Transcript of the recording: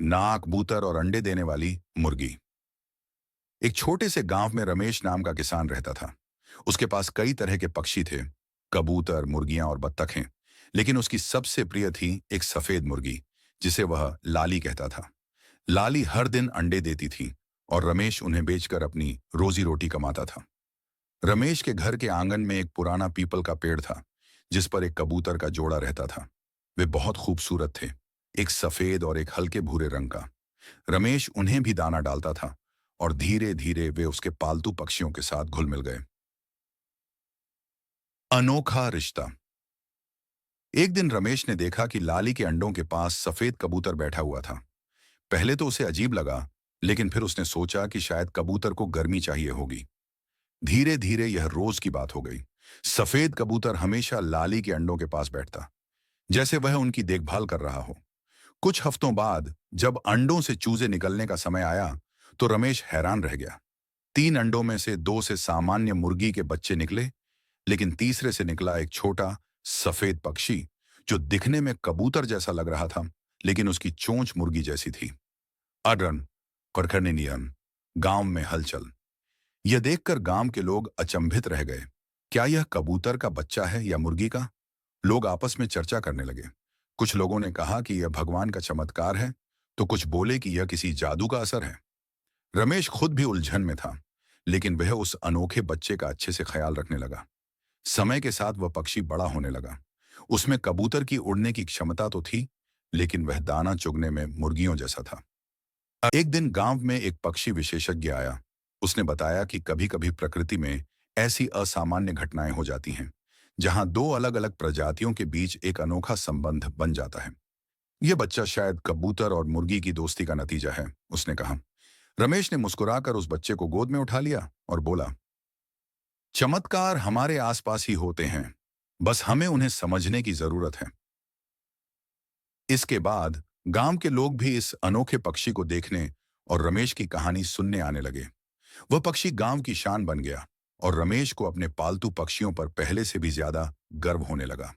नाक, बूतर और अंडे देने वाली मुर्गी। एक छोटे से गांव में रमेश नाम का किसान रहता था। उसके पास कई तरह के पक्षी थे, कबूतर, मुर्गियां और बत्तखें। लेकिन उसकी सबसे प्रिय थी एक सफेद मुर्गी, जिसे वह लाली कहता था। लाली हर दिन अंडे देती थी और रमेश उन्हें बेचकर अपनी रोजी रोटी कमाता था। रमेश के घर के आंगन में एक पुराना पीपल का पेड़ था, जिस पर एक कबूतर का जोड़ा रहता था। वे बहुत खूबसूरत थे, एक सफेद और एक हल्के भूरे रंग का। रमेश उन्हें भी दाना डालता था और धीरे धीरे वे उसके पालतू पक्षियों के साथ घुल मिल गए। अनोखा रिश्ता। एक दिन रमेश ने देखा कि लाली के अंडों के पास सफेद कबूतर बैठा हुआ था। पहले तो उसे अजीब लगा, लेकिन फिर उसने सोचा कि शायद कबूतर को गर्मी चाहिए होगी। धीरे धीरे यह रोज की बात हो गई। सफेद कबूतर हमेशा लाली के अंडों के पास बैठता, जैसे वह उनकी देखभाल कर रहा हो। कुछ हफ्तों बाद जब अंडों से चूजे निकलने का समय आया, तो रमेश हैरान रह गया। 3 अंडों में से 2 से सामान्य मुर्गी के बच्चे निकले, लेकिन तीसरे से निकला एक छोटा सफेद पक्षी, जो दिखने में कबूतर जैसा लग रहा था, लेकिन उसकी चोंच मुर्गी जैसी थी। अडरन, करखनियन, गांव में हलचल। यह देखकर गांव के लोग अचंभित रह गए। क्या यह कबूतर का बच्चा है या मुर्गी का? लोग आपस में चर्चा करने लगे। कुछ लोगों ने कहा कि यह भगवान का चमत्कार है, तो कुछ बोले कि यह किसी जादू का असर है। रमेश खुद भी उलझन में था, लेकिन वह उस अनोखे बच्चे का अच्छे से ख्याल रखने लगा। समय के साथ वह पक्षी बड़ा होने लगा। उसमें कबूतर की उड़ने की क्षमता तो थी, लेकिन वह दाना चुगने में मुर्गियों जैसा था। एक दिन गांव में एक पक्षी विशेषज्ञ आया। उसने बताया कि कभी-कभी प्रकृति में ऐसी असामान्य घटनाएं हो जाती हैं, जहां दो अलग-अलग प्रजातियों के बीच एक अनोखा संबंध बन जाता है। यह बच्चा शायद कबूतर और मुर्गी की दोस्ती का नतीजा है, उसने कहा। रमेश ने मुस्कुराकर उस बच्चे को गोद में उठा लिया और बोला, चमत्कार हमारे आसपास ही होते हैं, बस हमें उन्हें समझने की जरूरत है। इसके बाद गांव के लोग भी इस अनोखे पक्षी को देखने और रमेश की कहानी सुनने आने लगे। वह पक्षी गांव की शान बन गया और रमेश को अपने पालतू पक्षियों पर पहले से भी ज्यादा गर्व होने लगा।